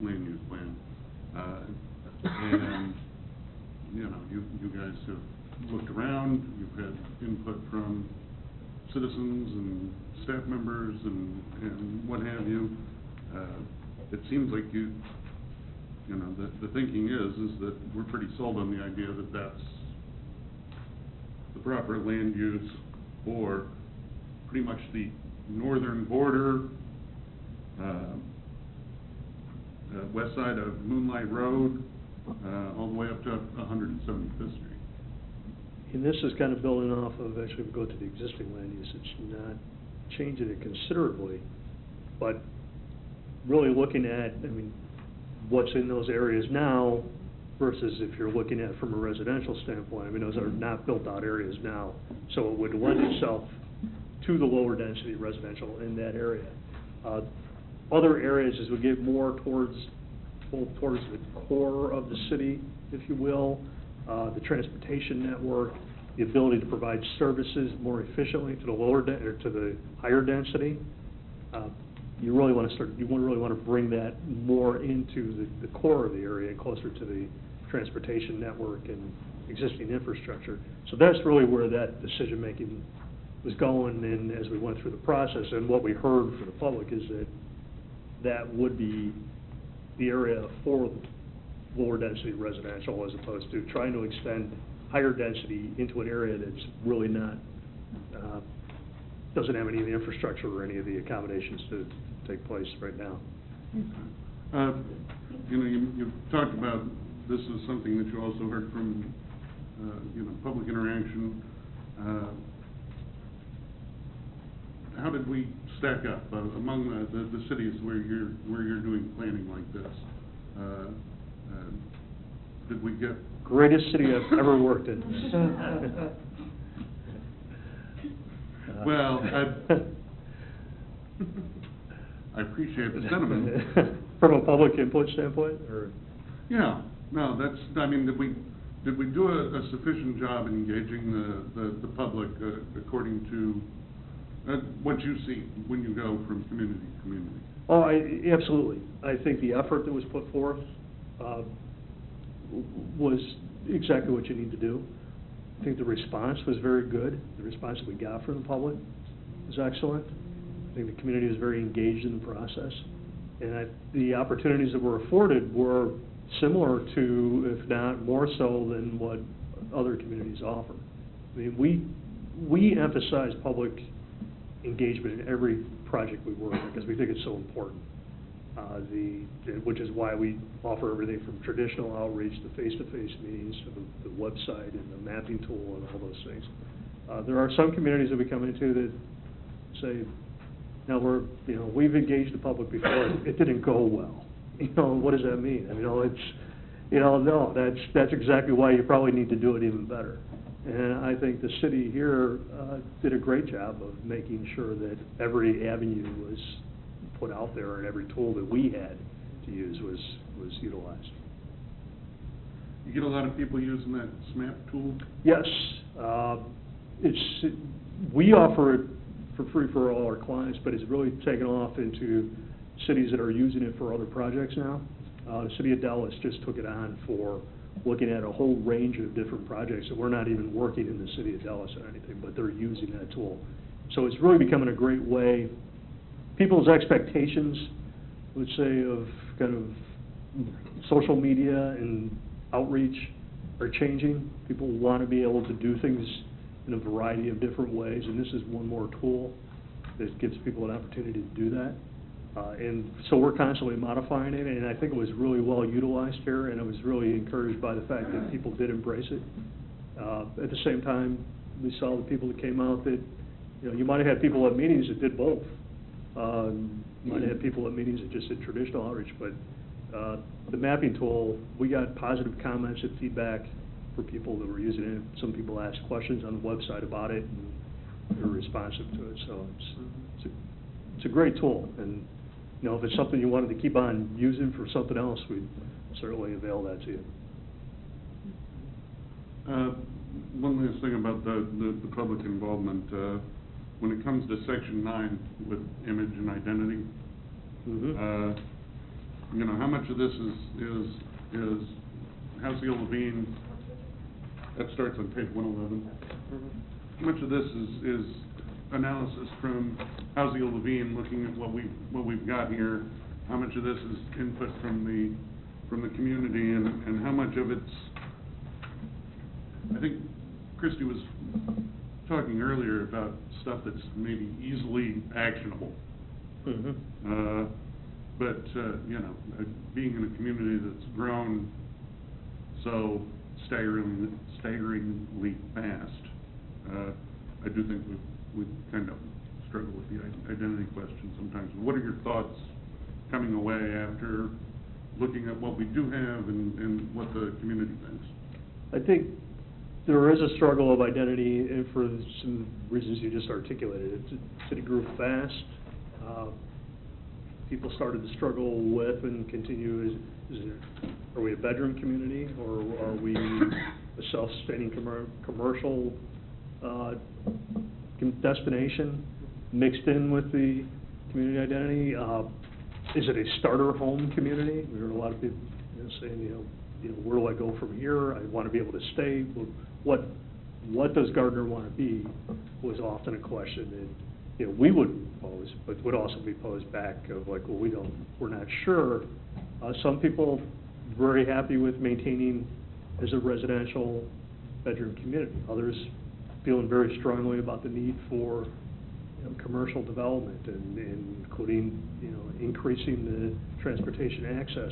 land use plan. And, you know, you guys have looked around, you've had input from citizens and staff members and what have you. It seems like you know, the thinking is that we're pretty sold on the idea that that's the proper land use for pretty much the northern border, west side of Moonlight Road, all the way up to 175th Street. And this is kind of building off of, actually, if we go to the existing land use, it's not changing it considerably, but really looking at, I mean, what's in those areas now versus if you're looking at from a residential standpoint. I mean, those are not built-out areas now, so it would lend itself to the lower density residential in that area. Other areas, as we get more towards the core of the city, if you will, the transportation network, the ability to provide services more efficiently to the or to the higher density, you really want to bring that more into the core of the area, closer to the transportation network and existing infrastructure. So that's really where that decision making was going, and as we went through the process, and what we heard from the public is that that would be the area for lower density residential, as opposed to trying to extend higher density into an area that's really not, doesn't have any of the infrastructure or any of the accommodations to take place right now. Okay. You know, you've talked about, this is something that you also heard from, you know, public interaction. How did we stack up among the cities where you're doing planning like this? Did we get... Greatest city I've ever worked in. Well, I appreciate the sentiment. From a public input standpoint, or? Yeah, no, that's, I mean, did we do a sufficient job in engaging the public according to what you see when you go from community to community? Oh, absolutely. I think the effort that was put forth was exactly what you need to do. I think the response was very good. The response that we got from the public was excellent. I think the community was very engaged in the process. And the opportunities that were afforded were similar to, if not more so, than what other communities offer. I mean, we emphasize public engagement in every project we work on because we think it's so important. Which is why we offer everything from traditional outreach to face-to-face meetings to the website and the mapping tool and all those things. There are some communities that we come into that say, now we've engaged the public before, it didn't go well. What does that mean? I mean, no, that's exactly why you probably need to do it even better. And I think the city here did a great job of making sure that every avenue was put out there and every tool that we had to use was utilized. You get a lot of people using that SMAP tool? Yes. We offer it for free for all our clients, but it's really taken off into cities that are using it for other projects now. The city of Dallas just took it on for looking at a whole range of different projects, and we're not even working in the city of Dallas or anything, but they're using that tool. So it's really becoming a great way. People's expectations, let's say, of kind of social media and outreach are changing. People want to be able to do things in a variety of different ways, and this is one more tool that gives people an opportunity to do that. And so we're constantly modifying it, and I think it was really well utilized here, and I was really encouraged by the fact that people did embrace it. At the same time, we saw the people that came out that, you might have had people at meetings that did both. You might have had people at meetings that just did traditional outreach, but the mapping tool, we got positive comments and feedback for people that were using it. Some people asked questions on the website about it, and they were responsive to it. So it's a great tool, and if it's something you wanted to keep on using for something else, we'd certainly avail that to you. One last thing about the public involvement. When it comes to Section 9 with image and identity, you know, how much of this is Houseo Levine, that starts on page 111. How much of this is analysis from Houseo Levine, looking at what we've got here? How much of this is input from the community, and how much of it's, I think Christie was talking earlier about stuff that's maybe easily actionable. But, you know, being in a community that's grown so staggeringly fast, I do think we kind of struggle with the identity question sometimes. What are your thoughts coming away after looking at what we do have and what the community thinks? I think there is a struggle of identity, and for some reasons you just articulated. The city grew fast. People started to struggle with and continue, are we a bedroom community, or are we a self-sustaining commercial destination mixed in with the community identity? Is it a starter home community? We heard a lot of people saying, you know, where do I go from here? I want to be able to stay. What does Gardner want to be was often a question that, you know, we would pose, but would also be posed back of like, well, we're not sure. Some people very happy with maintaining as a residential bedroom community. Others feeling very strongly about the need for, you know, commercial development and including, you know, increasing the transportation access.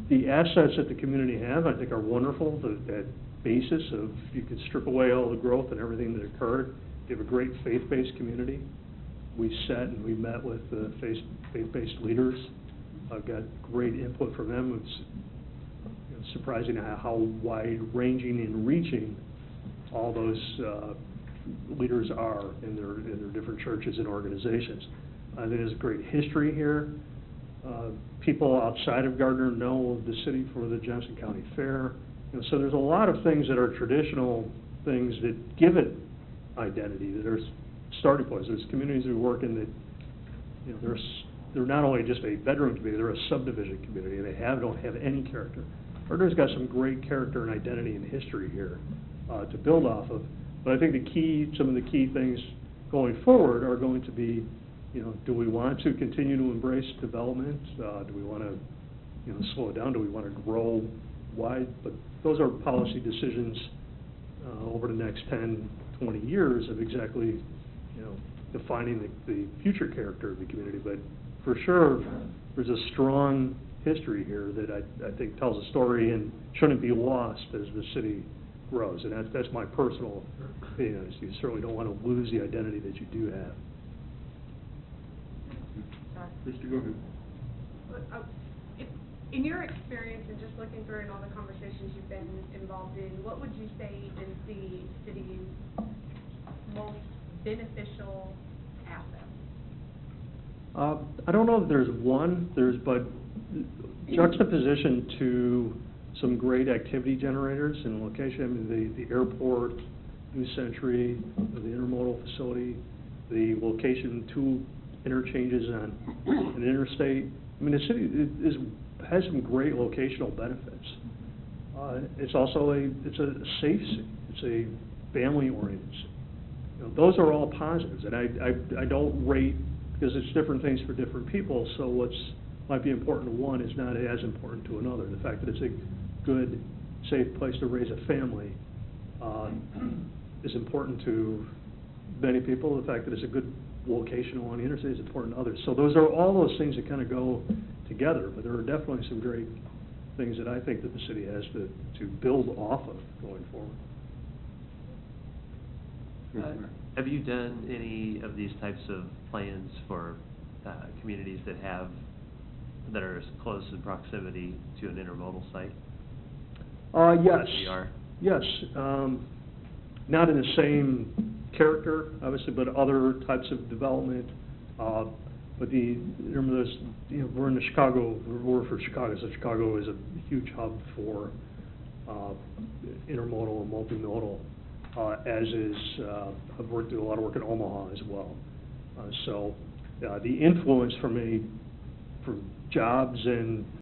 The assets that the community have, I think, are wonderful. That basis of, you could strip away all the growth and everything that occurred. You have a great faith-based community. We sat and we met with the faith-based leaders. I've got great input from them. It's, you know, surprising how wide-ranging and reaching all those leaders are in their different churches and organizations. I think there's a great history here. People outside of Gardner know the city for the Johnson County Fair. You know, so there's a lot of things that are traditional things that give it identity, that are starting points. There's communities we work in that, you know, they're not only just a bedroom community, they're a subdivision community, and they don't have any character. Gardner's got some great character and identity and history here to build off of. But I think some of the key things going forward are going to be, you know, do we want to continue to embrace development? Do we want to, you know, slow it down? Do we want to grow wide? But those are policy decisions over the next 10, 20 years of exactly, you know, defining the future character of the community. But for sure, there's a strong history here that I think tells a story and shouldn't be lost as the city grows. And that's my personal opinion. You certainly don't want to lose the identity that you do have. Christie, go ahead. In your experience and just looking through and all the conversations you've been involved in, what would you say is the city's most beneficial asset? I don't know if there's one, but juxtaposition to some great activity generators in location. I mean, the airport, New Century, the intermodal facility, the location, 2 interchanges on an interstate. I mean, the city has some great locational benefits. It's also it's a safe city. It's a family-oriented city. You know, those are all positives, and I don't rate, because it's different things for different people. So what's might be important to one is not as important to another. The fact that it's a good, safe place to raise a family is important to many people. The fact that it's a good location along the interstate is important to others. So those are all those things that kind of go together, but there are definitely some great things that I think that the city has to build off of going forward. Have you done any of these types of plans for communities that are close in proximity to an intermodal site? Yes. VR? Yes. Not in the same character, obviously, but other types of development. But remember this, you know, we're in the Chicago, we're for Chicago, so Chicago is a huge hub for intermodal and multimodal, as is, I've worked a lot of work in Omaha as well. So the influence from a for jobs and